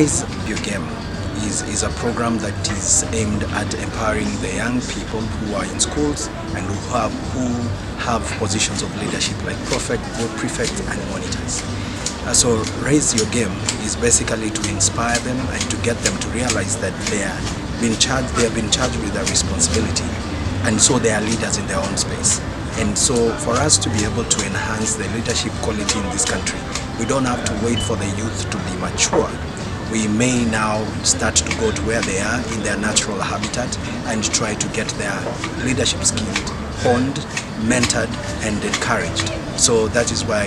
Rise Your Game is a program that is aimed at empowering the young people who are in schools and who have positions of leadership like prefect and monitors. So Raise Your Game is basically to inspire them and to get them to realize that they have been charged with a responsibility, and so they are leaders in their own space. And so for us to be able to enhance the leadership quality in this country, we don't have to wait for the youth to be mature. We may now start to go to where they are in their natural habitat and try to get their leadership skilled, honed, mentored, and encouraged. So that is why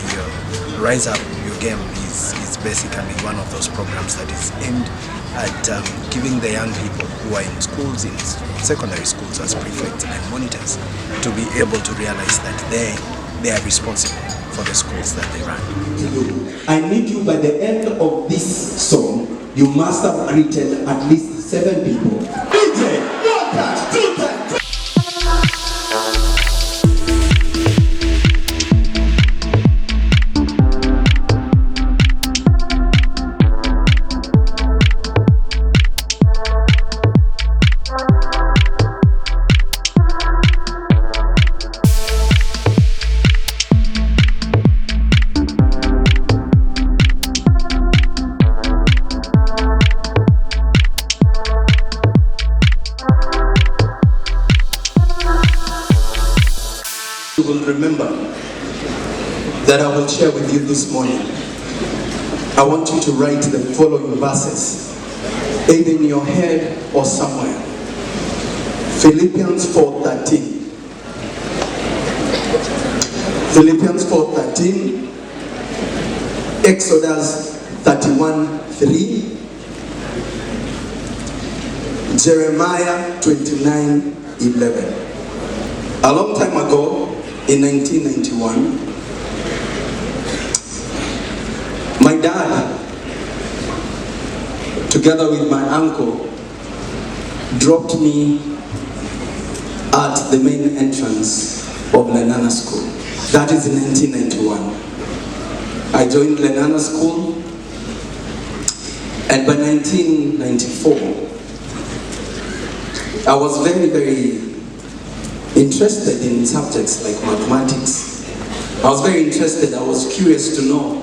Rise Up Your Game is basically one of those programs that is aimed at giving the young people who are in schools, in secondary schools as prefects and monitors, to be able to realize that they are responsible for the schools that they run. I need you by the end of this song, you must have greeted at least 7 people. DJ, 1 touch, 2 touch. You will remember that I will share with you this morning. I want you to write the following verses, either in your head or somewhere. Philippians 4:13. Philippians 4:13. Exodus 31:3. Jeremiah 29:11. A long time ago, in 1991, my dad, together with my uncle, dropped me at the main entrance of Lenana School. That is in 1991. I joined Lenana School, and by 1994, I was very, very interested in subjects like mathematics. I was very interested, I was curious to know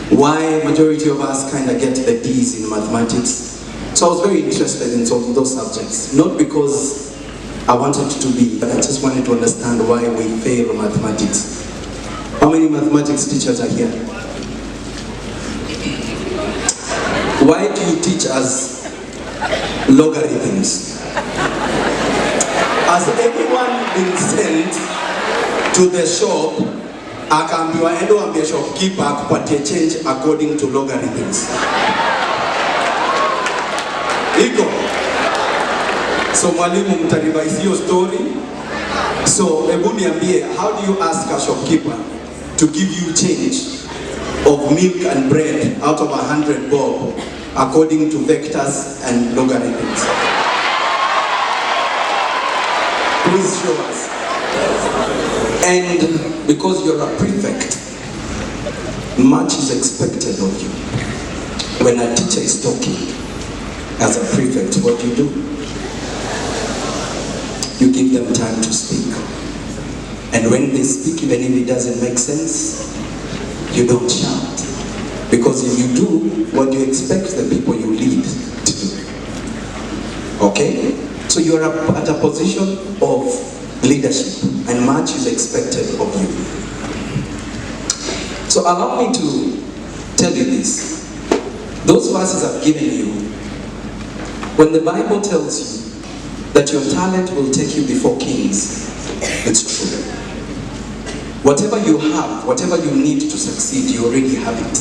why majority of us kind of get the D's in mathematics. So I was very interested in those subjects. Not because I wanted to be, but I just wanted to understand why we fail mathematics. How many mathematics teachers are here? Why do you teach us logarithms? Has anyone been sent to the shop, akaambiwa endo ambia shopkeeper akupatie change according to logarithms? Iko. So mwalimu mtarevise hiyo story. So hebu niambie, how do you ask a shopkeeper to give you change of milk and bread out of 100 bob according to vectors and logarithms? Please show us. And because you're a prefect, much is expected of you. When a teacher is talking as a prefect, what do? You give them time to speak. And when they speak, even if it doesn't make sense, you don't shout. Because if you do, what do you expect the people you lead to do? Okay? So you are at a position of leadership, and much is expected of you. So allow me to tell you this. Those verses I've given you, when the Bible tells you that your talent will take you before kings, it's true. Whatever you have, whatever you need to succeed, you already have it.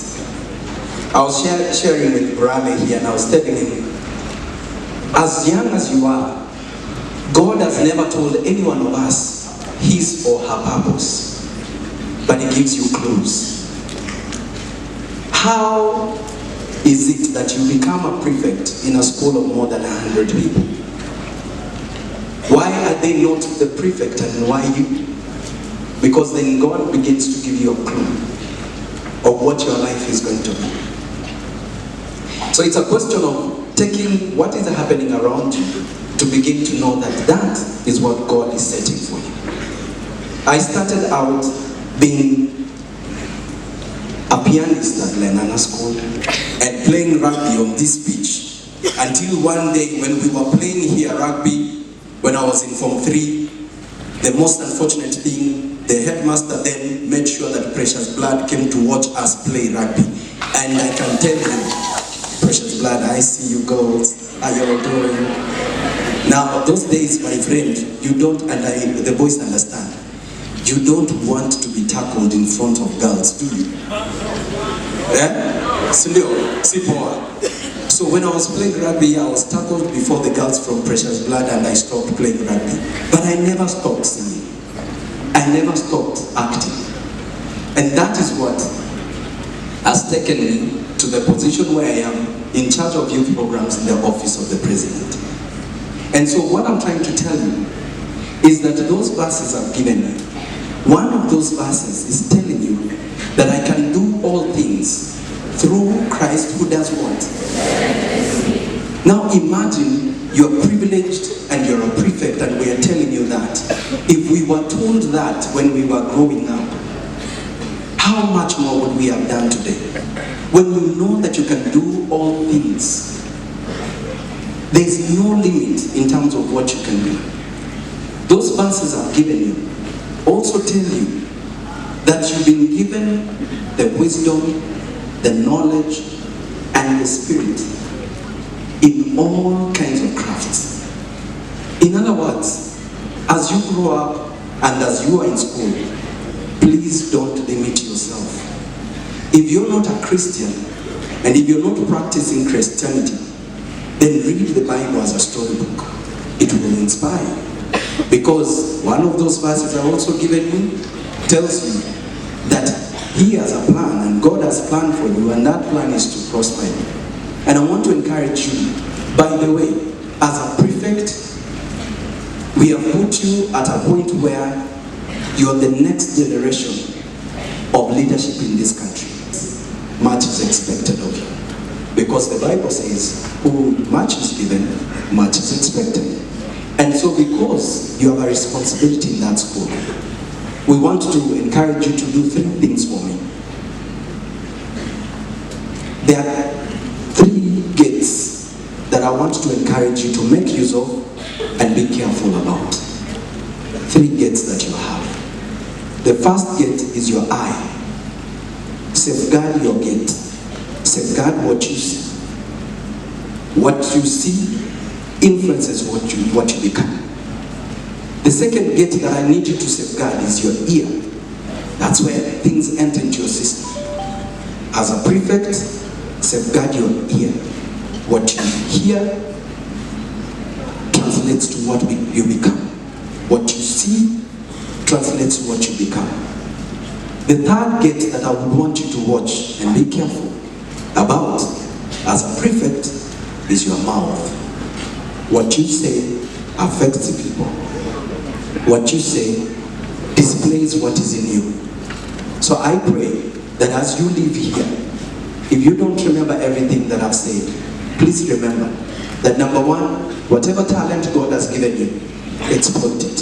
I was sharing with Brale here, and I was telling him, as young as you are, God has never told any one of us his or her purpose, but He gives you clues. How is it that you become a prefect in a school of more than 100 people? Why are they not the prefect and why you? Because then God begins to give you a clue of what your life is going to be. So it's a question of taking what is happening around you to begin to know that that is what God is setting for you. I started out being a pianist at Lenana school and playing rugby on this pitch until one day when we were playing here rugby when I was in Form 3, the most unfortunate thing, the headmaster then made sure that Precious Blood came to watch us play rugby. And I can tell you, Precious Blood, I see you girls, how you're doing. Now, those days, my friend, you don't, and the boys understand, you don't want to be tackled in front of girls, do you? Yeah? So when I was playing rugby, I was tackled before the girls from Precious Blood and I stopped playing rugby. But I never stopped singing. I never stopped acting. And that is what has taken me to the position where I am in charge of youth programs in the office of the president. And so what I'm trying to tell you is that those verses I've given you, one of those verses is telling you that I can do all things through Christ who does what? Now imagine you're privileged and you're a prefect and we are telling you that. If we were told that when we were growing up, how much more would we have done today? When you know that you can do all things, there's no limit in terms of what you can do. Those verses I've given you also tell you that you've been given the wisdom, the knowledge, and the spirit in all kinds of crafts. In other words, as you grow up and as you are in school, please don't limit yourself. If you're not a Christian and if you're not practicing Christianity, then read the Bible as a storybook. It will inspire. Because one of those verses I've also given you tells you that He has a plan and God has planned for you, and that plan is to prosper you. And I want to encourage you, by the way, as a prefect, we have put you at a point where you're the next generation of leadership in this country. Much is expected of you. Because the Bible says, who much is given, much is expected. And so because you have a responsibility in that school, we want to encourage you to do 3 things for me. There are 3 gates that I want to encourage you to make use of and be careful about. 3 gates that you have. The first gate is your eye. Safeguard your gate. Safeguard what you see. What you see influences what you become. The second gate that I need you to safeguard is your ear. That's where things enter into your system. As a prefect, safeguard your ear. What you hear translates to what you become. What you see translates to what you become. The third gate that I would want you to watch and be careful about as a prefect is your mouth. What you say affects the people. What you say displays what is in you. So I pray that as you leave here, if you don't remember everything that I've said, please remember that number 1, whatever talent God has given you, exploit it.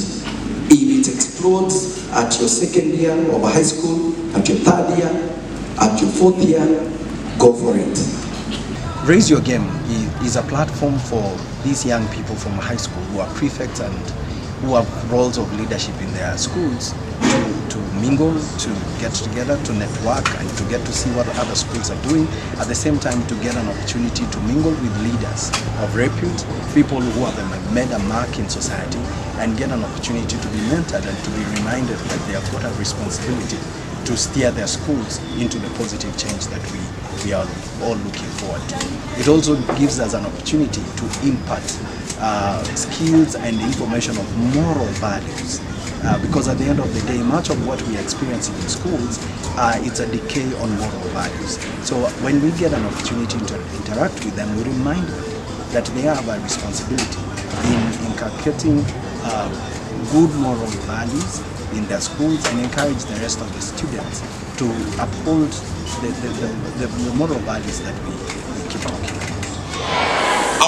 If it explodes at your 2nd year of high school, at your 3rd year, at your 4th year, go for it. Raise Your Game is a platform for these young people from high school who are prefects and who have roles of leadership in their schools to mingle, to get together, to network, and to get to see what other schools are doing. At the same time, to get an opportunity to mingle with leaders of repute, people who have made a mark in society, and get an opportunity to be mentored and to be reminded that they have got a responsibility to steer their schools into the positive change that we are all looking forward to. It also gives us an opportunity to impart skills and information of moral values. Because at the end of the day, much of what we experience in schools, it's a decay on moral values. So when we get an opportunity to interact with them, we remind them that they have a responsibility in inculcating good moral values in their schools and encourage the rest of the students to uphold the moral values that we keep talking about.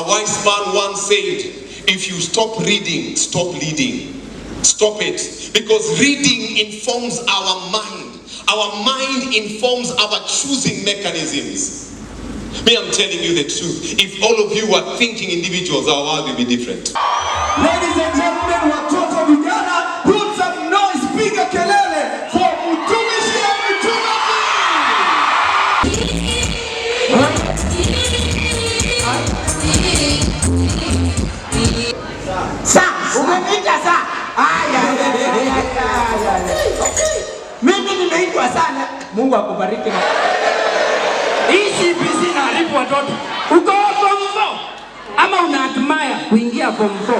wise man once said, if you stop reading, stop leading. Stop it. Because reading informs our mind. Our mind informs our choosing mechanisms. Me, I'm telling you the truth. If all of you were thinking individuals, our world will be different. Ladies and gentlemen, watoto vijana, put some noise, piga kelele for mtumishi ya mitume. Umeniita saa? Mimi nimeitwa sana. Mungu akubariki. Hii CBC na haribu watoto. Uko form 4 ama unatumaya kuingia form 4?